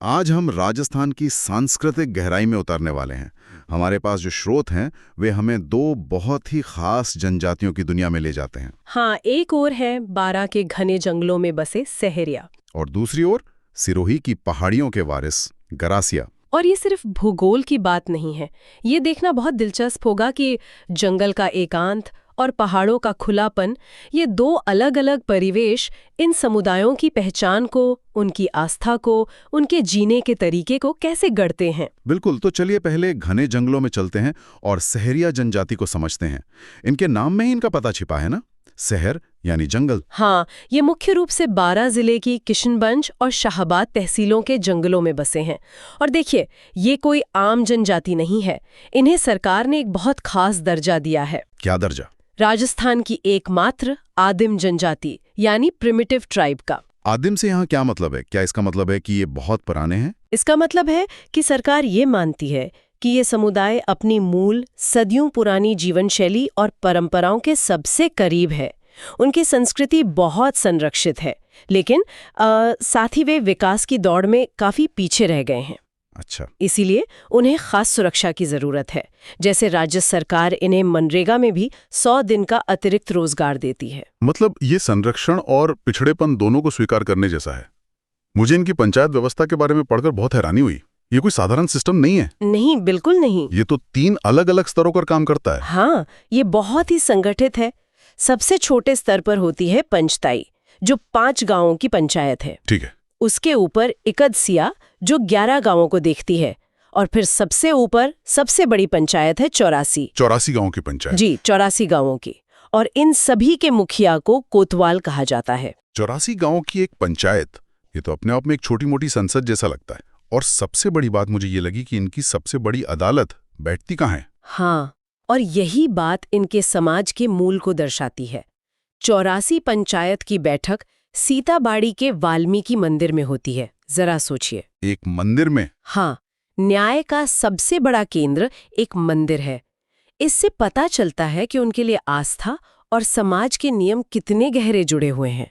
आज हम राजस्थान की सांस्कृतिक गहराई में उतरने वाले हैं। हमारे पास जो स्रोत हैं वे हमें दो बहुत ही खास जनजातियों की दुनिया में ले जाते हैं। हाँ, एक और है बारां के घने जंगलों में बसे सहरिया। और दूसरी ओर सिरोही की पहाड़ियों के वारिस गरासिया। और ये सिर्फ भूगोल की बात नहीं है, ये देखना बहुत दिलचस्प होगा कि जंगल का एकांत और पहाड़ों का खुलापन, ये दो अलग अलग परिवेश इन समुदायों की पहचान को, उनकी आस्था को, उनके जीने के तरीके को कैसे गढ़ते हैं। बिल्कुल, तो चलिए पहले घने जंगलों में चलते हैं और सहरिया जनजाति को समझते हैं। इनके नाम में ही इनका पता छिपा है ना, शहर यानी जंगल। हाँ, ये मुख्य रूप से बारां जिले की किशनगंज और शाहबाद तहसीलों के जंगलों में बसे हैं। और देखिए, ये कोई आम जनजाति नहीं है, इन्हें सरकार ने एक बहुत खास दर्जा दिया है। क्या दर्जा? राजस्थान की एकमात्र आदिम जनजाति यानी प्रिमिटिव ट्राइब का। आदिम से यहाँ क्या मतलब है? क्या इसका मतलब है कि ये बहुत पुराने हैं? इसका मतलब है कि सरकार ये मानती है कि ये समुदाय अपनी मूल सदियों पुरानी जीवन शैली और परंपराओं के सबसे करीब है। उनकी संस्कृति बहुत संरक्षित है, लेकिन साथ ही वे विकास की दौड़ में काफी पीछे रह गए हैं। अच्छा। इसीलिए उन्हें खास सुरक्षा की जरूरत है। जैसे राज्य सरकार इन्हें मनरेगा में भी 100 दिन का अतिरिक्त रोजगार देती है। मतलब ये संरक्षण और पिछड़ेपन दोनों को स्वीकार करने जैसा है। मुझे इनकी पंचायत व्यवस्था के बारे में पढ़कर बहुत हैरानी हुई। ये कोई साधारण सिस्टम नहीं है। नहीं, बिल्कुल नहीं। ये तो 3 अलग-अलग स्तरों पर काम करता है। हाँ, ये बहुत ही संगठित है। सबसे छोटे स्तर पर होती है पंचताई, जो 5 गांवों की पंचायत है। ठीक है। उसके ऊपर इकदसिया, जो 11 गांवों को देखती है। और फिर सबसे ऊपर सबसे बड़ी पंचायत है 84 गांवों की पंचायत। जी, 84 गांवों की। और इन सभी के मुखिया को कोतवाल कहा जाता है। 84 गांवों की एक पंचायत, ये तो अपने आप में एक छोटी मोटी संसद जैसा लगता है। और सबसे बड़ी बात मुझे ये लगी कि इनकी सबसे बड़ी अदालत बैठती कहाँ है? हाँ, और यही बात इनके समाज के मूल को दर्शाती है। 84 पंचायत की बैठक सीताबाड़ी के वाल्मीकि मंदिर में होती है। जरा सोचिए। एक मंदिर में? हाँ, न्याय का सबसे बड़ा केंद्र एक मंदिर है। इससे पता चलता है कि उनके लिए आस्था और समाज के नियम कितने गहरे जुड़े हुए हैं।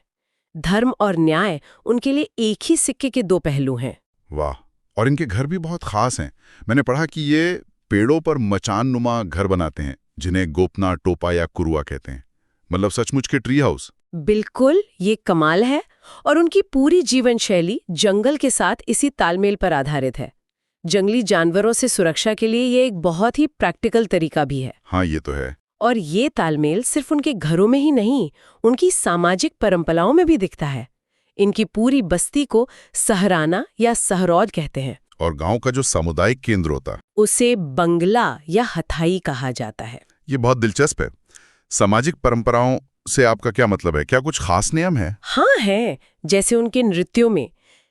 धर्म और न्याय उनके लिए एक ही सिक्के के 2 पहलू हैं। वाह। और इनके घर भी बहुत खास हैं। मैंने पढ़ा कि ये पेड़ों पर मचान नुमा घर बनाते हैं, जिन्हें गोपना, टोपा या कुरुआ कहते हैं। मतलब सचमुच के ट्री हाउस। बिल्कुल, ये कमाल है। और उनकी पूरी जीवन शैली जंगल के साथ इसी तालमेल पर आधारित है। जंगली जानवरों से सुरक्षा के लिए ये एक बहुत ही प्रैक्टिकल तरीका भी है। हाँ, ये तो है। और ये तालमेल सिर्फ उनके घरों में ही नहीं, उनकी सामाजिक परंपराओं में भी दिखता है। इनकी पूरी बस्ती को सहराना या सहरौद कहते हैं। और गांव का जो सामुदायिक केंद्र होता, उसे बंगला या हथाई कहा जाता है। ये बहुत दिलचस्प है। सामाजिक परंपराओं से आपका क्या मतलब है? क्या कुछ खास नियम है? हाँ है, जैसे उनके नृत्यों में।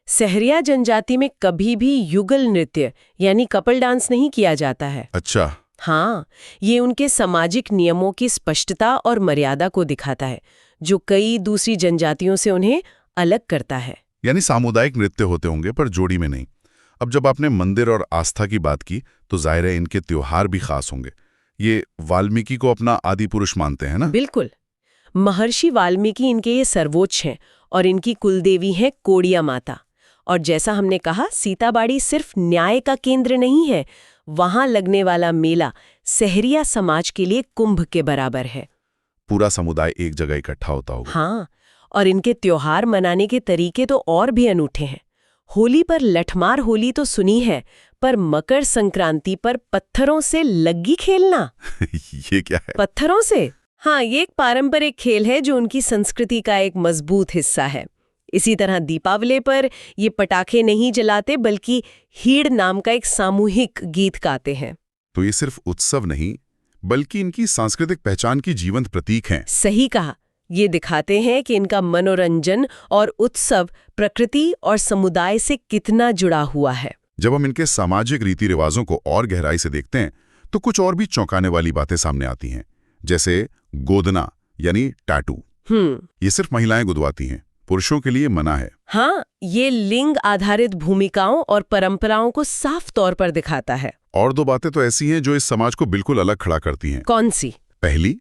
सहरिया जनजाति में कभी भी युगल नृत्य यानी कपल डांस नहीं किया जाता है। अच्छा। हाँ, ये उनके सामाजिक नियमों की स्पष्टता और मर्यादा को दिखाता है, जो कई दूसरी जनजातियों से उन्हें अलग करता है। यानी सामुदायिक नृत्य होते होंगे पर जोड़ी में नहीं। अब जब आपने मंदिर और आस्था की बात की तो जाहिर है इनके त्योहार भी खास होंगे। ये वाल्मीकि को अपना आदि पुरुष मानते हैं ना? बिल्कुल। महर्षि वाल्मीकि इनके ये सर्वोच्च हैं और इनकी कुलदेवी है कोड़िया माता। और जैसा हमने कहा, सीताबाड़ी सिर्फ न्याय का केंद्र नहीं है, वहां लगने वाला मेला सहरिया समाज के लिए कुंभ के बराबर है। पूरा समुदाय एक जगह इकट्ठा होता होगा। हाँ, और इनके त्योहार मनाने के तरीके तो और भी अनूठे हैं। होली पर लठमार होली तो सुनी है, पर मकर संक्रांति पर पत्थरों से लग्गी खेलना ये क्या है? पत्थरों से? हाँ, ये एक पारंपरिक खेल है जो उनकी संस्कृति का एक मजबूत हिस्सा है। इसी तरह दीपावली पर ये पटाखे नहीं जलाते, बल्कि हीड़ नाम का एक सामूहिक गीत गाते हैं। तो ये सिर्फ उत्सव नहीं, बल्कि इनकी सांस्कृतिक पहचान की जीवंत प्रतीक हैं। सही कहा। ये दिखाते हैं कि इनका मनोरंजन और उत्सव प्रकृति और समुदाय से कितना जुड़ा हुआ है। जब हम इनके सामाजिक रीति रिवाजों को और गहराई से देखते हैं तो कुछ और भी चौंकाने वाली बातें सामने आती हैं। जैसे गोदना यानी टैटू। ये सिर्फ महिलाएं गुदवाती हैं, पुरुषों के लिए मना है। हाँ, ये लिंग आधारित भूमिकाओं और परंपराओं को साफ तौर पर दिखाता है। और 2 बातें तो ऐसी हैं जो इस समाज को बिल्कुल अलग खड़ा करती हैं। कौन सी? पहली,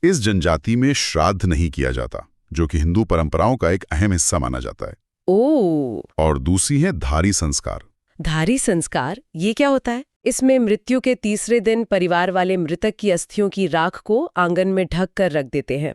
इस जनजाति में श्राद्ध नहीं किया जाता, जो कि हिंदू परंपराओं का एक अहम हिस्सा माना जाता है। ओह, और दूसरी है धारी संस्कार। धारी संस्कार ये क्या होता है? इसमें मृत्यु के तीसरे दिन परिवार वाले मृतक की अस्थियों की राख को आंगन में ढक कर रख देते हैं।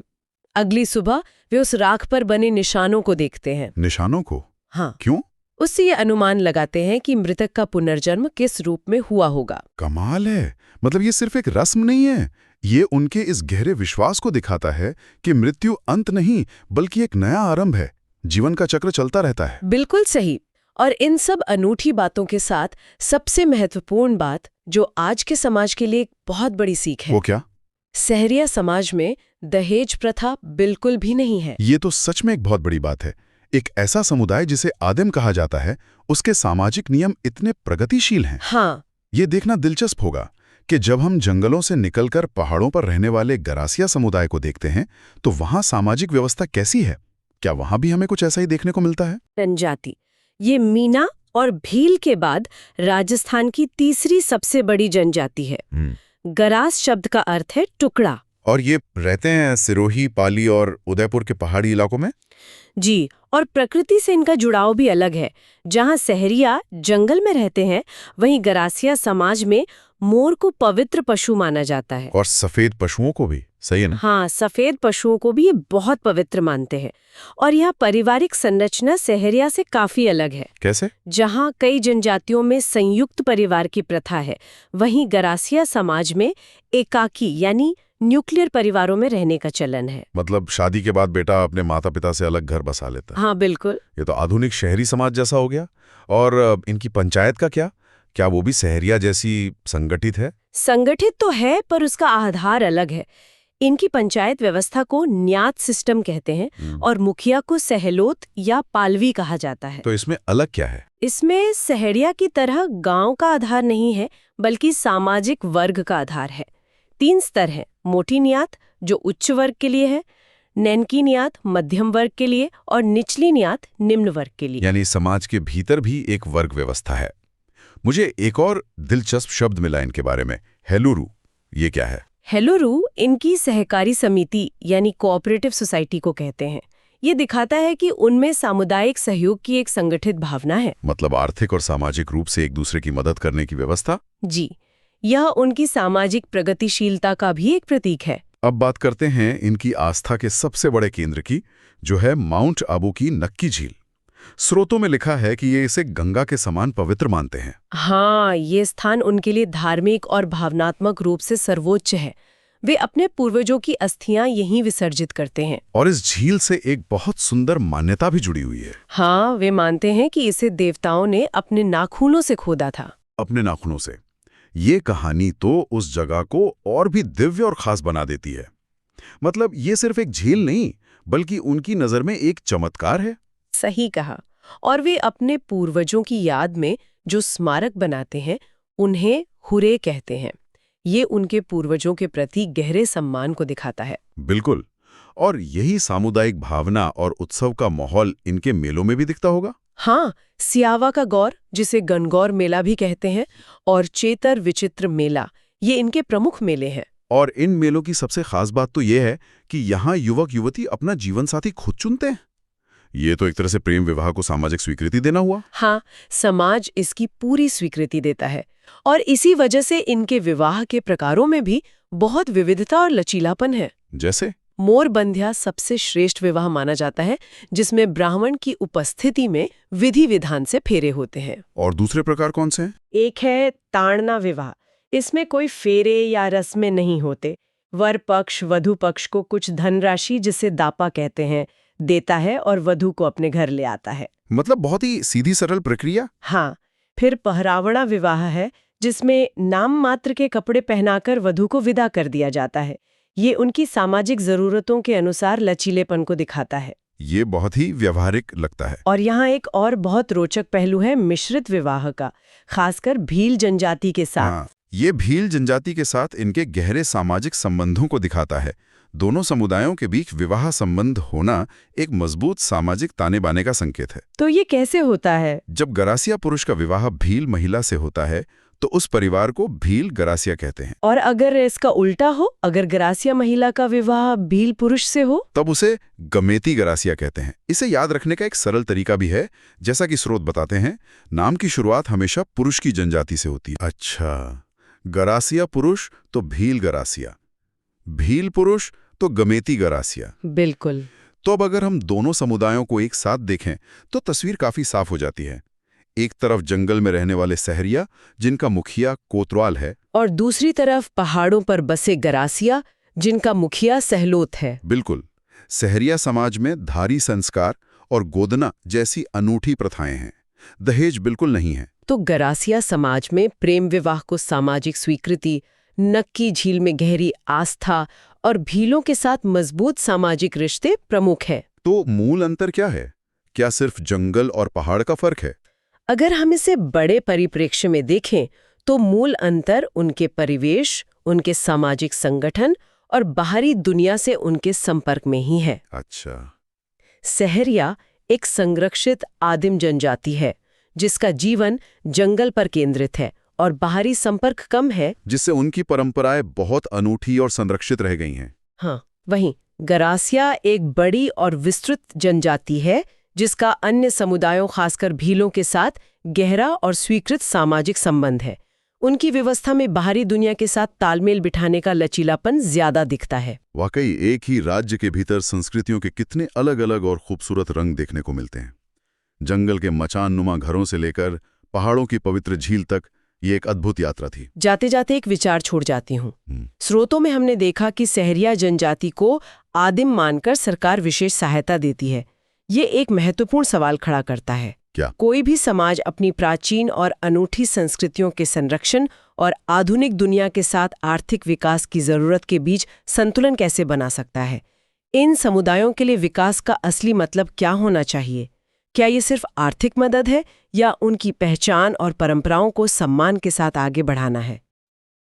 अगली सुबह वे उस राख पर बने निशानों को देखते हैं। निशानों को? हाँ। क्यों? उससे ये अनुमान लगाते हैं कि मृतक का पुनर्जन्म किस रूप में हुआ होगा। कमाल है। मतलब ये सिर्फ एक रस्म नहीं है, ये उनके इस गहरे विश्वास को दिखाता है कि मृत्यु अंत नहीं बल्कि एक नया आरंभ है। जीवन का चक्र चलता रहता है। बिल्कुल सही। और इन सब अनूठी बातों के साथ सबसे महत्वपूर्ण बात जो आज के समाज के लिए एक बहुत बड़ी सीख है। वो क्या? सहरिया समाज में दहेज प्रथा बिल्कुल भी नहीं है। ये तो सच में एक बहुत बड़ी बात है। एक ऐसा समुदाय जिसे आदिम कहा जाता है, उसके सामाजिक नियम इतने प्रगतिशील हैं। हाँ। ये देखना दिलचस्प होगा कि जब हम जंगलों से निकलकर पहाड़ों पर रहने वाले गरासिया समुदाय को देखते हैं तो वहां सामाजिक व्यवस्था कैसी है? क्या वहां भी हमें कुछ ऐसा ही देखने को मिलता है? जनजाति ये मीना और भील के बाद राजस्थान की तीसरी सबसे बड़ी जनजाति है। गरास शब्द का अर्थ है टुकड़ा। और ये रहते हैं सिरोही, पाली और उदयपुर के पहाड़ी इलाकों में? जी, और प्रकृति से इनका जुड़ाव भी अलग है। जहाँ सहरिया जंगल में रहते हैं, वहीं गरासिया समाज में मोर को पवित्र पशु माना जाता है। और सफेद पशुओं को भी, सही है ना? हाँ, सफेद पशुओं को भी ये बहुत पवित्र मानते हैं। और यहाँ पारिवारिक संरचना सहरिया से काफी अलग है। कैसे? जहाँ कई जनजातियों में संयुक्त परिवार की प्रथा है, वहीं गरासिया समाज में एकाकी यानी न्यूक्लियर परिवारों में रहने का चलन है। मतलब शादी के बाद बेटा अपने माता पिता से अलग घर बसा लेता है। हाँ बिल्कुल। ये तो आधुनिक शहरी समाज जैसा हो गया। और इनकी पंचायत का क्या वो भी सहरिया जैसी संगठित है? संगठित तो है, पर उसका आधार अलग है। इनकी पंचायत व्यवस्था को न्यात सिस्टम कहते हैं और मुखिया को सहलोत या पालवी कहा जाता है। तो इसमें अलग क्या है? इसमें सहरिया की तरह गांव का आधार नहीं है, बल्कि सामाजिक वर्ग का आधार है। 3 स्तर हैं। मोटी न्यात जो उच्च वर्ग के लिए है, नैनकी न्यात मध्यम वर्ग के लिए और निचली न्यात निम्न वर्ग के लिए। यानी समाज के भीतर भी एक वर्ग व्यवस्था है। मुझे एक और दिलचस्प शब्द मिला इनके बारे में, हेलुरु। ये क्या है? हेलुरु इनकी सहकारी समिति यानी कोऑपरेटिव सोसाइटी को कहते हैं। ये दिखाता है कि उनमें सामुदायिक सहयोग की एक संगठित भावना है। मतलब आर्थिक और सामाजिक रूप से एक दूसरे की मदद करने की व्यवस्था? जी, यह उनकी सामाजिक प्रगतिशीलता का भी एक प्रतीक है। अब बात करते हैं इनकी आस्था के सबसे बड़े केंद्र की, जो है माउंट आबू की नक्की झील। स्रोतों में लिखा है कि ये इसे गंगा के समान पवित्र मानते हैं। हाँ, ये स्थान उनके लिए धार्मिक और भावनात्मक रूप से सर्वोच्च है। वे अपने पूर्वजों की अस्थियां यहीं विसर्जित करते हैं। और इस झील से एक बहुत सुंदर मान्यता भी जुड़ी हुई है। हाँ, वे मानते हैं कि इसे देवताओं ने अपने नाखूनों से खोदा था। अपने नाखूनों से? ये कहानी तो उस जगह को और भी दिव्य और खास बना देती है। मतलब ये सिर्फ एक झील नहीं, बल्कि उनकी नजर में एक चमत्कार है। सही कहा। और वे अपने पूर्वजों की याद में जो स्मारक बनाते हैं, उन्हें हुरे कहते हैं। ये उनके पूर्वजों के प्रति गहरे सम्मान को दिखाता है। बिल्कुल। और यही सामुदायिक भावना और उत्सव का माहौल इनके मेलों में भी दिखता होगा। हाँ, सियावा का गौर, जिसे गणगौर मेला भी कहते हैं, और चेतर विचित्र मेला, ये इनके प्रमुख मेले हैं। और इन मेलों की सबसे खास बात तो ये है कि यहाँ युवक युवती अपना जीवन साथी खुद चुनते हैं। ये तो एक तरह से प्रेम विवाह को सामाजिक स्वीकृति देना हुआ। हाँ, समाज इसकी पूरी स्वीकृति देता है। और इसी वजह से इनके विवाह के प्रकारों में भी बहुत विविधता और लचीलापन है। जैसे मोरबंध्या सबसे श्रेष्ठ विवाह माना जाता है, जिसमें ब्राह्मण की उपस्थिति में विधि विधान से फेरे होते हैं। और दूसरे प्रकार कौन से हैं? एक है ताड़ना विवाह। इसमें कोई फेरे या रस्में नहीं होते। वर पक्ष वधु पक्ष को कुछ धनराशि, जिसे दापा कहते हैं, देता है और वधु को अपने घर ले आता है। मतलब बहुत ही सीधी सरल प्रक्रिया। हाँ। फिर पहरावड़ा विवाह है, जिसमें नाम मात्र के कपड़े पहनाकर वधु को विदा कर दिया जाता है। ये उनकी सामाजिक जरूरतों के अनुसार लचीलेपन को दिखाता है। ये बहुत ही व्यवहारिक लगता है। और यहाँ एक और बहुत रोचक पहलू है मिश्रित विवाह का, खासकर भील जनजाति के साथ। हाँ, ये भील जनजाति के साथ इनके गहरे सामाजिक संबंधों को दिखाता है। दोनों समुदायों के बीच विवाह संबंध होना एक मजबूत सामाजिक ताने बाने का संकेत है। तो ये कैसे होता है? जब गरासिया पुरुष का विवाह भील महिला से होता है तो उस परिवार को भील गरासिया कहते हैं। और अगर इसका उल्टा हो, अगर गरासिया महिला का विवाह भील पुरुष से हो, तब उसे गमेती गरासिया कहते हैं। इसे याद रखने का एक सरल तरीका भी है। जैसा कि स्रोत बताते हैं, नाम की शुरुआत हमेशा पुरुष की जनजाति से होती है। अच्छा, गरासिया पुरुष तो भील गरासिया, भील पुरुष तो गमेती गरासिया। बिल्कुल। तो अब अगर हम दोनों समुदायों को एक साथ देखें तो तस्वीर काफी साफ हो जाती है। एक तरफ जंगल में रहने वाले सहरिया, जिनका मुखिया कोतवाल है, और दूसरी तरफ पहाड़ों पर बसे गरासिया, जिनका मुखिया सहलोत है। बिल्कुल। सहरिया समाज में धारी संस्कार और गोदना जैसी अनूठी प्रथाएं हैं। दहेज बिल्कुल नहीं है। तो गरासिया समाज में प्रेम विवाह को सामाजिक स्वीकृति, नक्की झील में गहरी आस्था और भीलों के साथ मजबूत सामाजिक रिश्ते प्रमुख है। तो मूल अंतर क्या है? क्या सिर्फ जंगल और पहाड़ का फर्क है? अगर हम इसे बड़े परिप्रेक्ष्य में देखें तो मूल अंतर उनके परिवेश, उनके सामाजिक संगठन और बाहरी दुनिया से उनके संपर्क में ही है। अच्छा। सहरिया एक संरक्षित आदिम जनजाति है जिसका जीवन जंगल पर केंद्रित है और बाहरी संपर्क कम है, जिससे उनकी परंपराएं बहुत अनूठी और संरक्षित रह गई हैं। हाँ, वहीं गरासिया एक बड़ी और विस्तृत जनजाति है जिसका अन्य समुदायों, खासकर भीलों के साथ गहरा और स्वीकृत सामाजिक संबंध है। उनकी व्यवस्था में बाहरी दुनिया के साथ तालमेल बिठाने का लचीलापन ज्यादा दिखता है। वाकई एक ही राज्य के भीतर संस्कृतियों के कितने अलग-अलग और खूबसूरत रंग देखने को मिलते हैं। जंगल के मचान-नुमा घरों से लेकर पहाड़ों की पवित्र झील तक ये एक अद्भुत यात्रा थी। जाते जाते एक विचार छोड़ जाती हूँ। स्रोतों में हमने देखा कि सहरिया जनजाति को आदिम मानकर सरकार विशेष सहायता देती है। ये एक महत्वपूर्ण सवाल खड़ा करता है। क्या कोई भी समाज अपनी प्राचीन और अनूठी संस्कृतियों के संरक्षण और आधुनिक दुनिया के साथ आर्थिक विकास की जरूरत के बीच संतुलन कैसे बना सकता है? इन समुदायों के लिए विकास का असली मतलब क्या होना चाहिए? क्या ये सिर्फ आर्थिक मदद है या उनकी पहचान और परंपराओं को सम्मान के साथ आगे बढ़ाना है?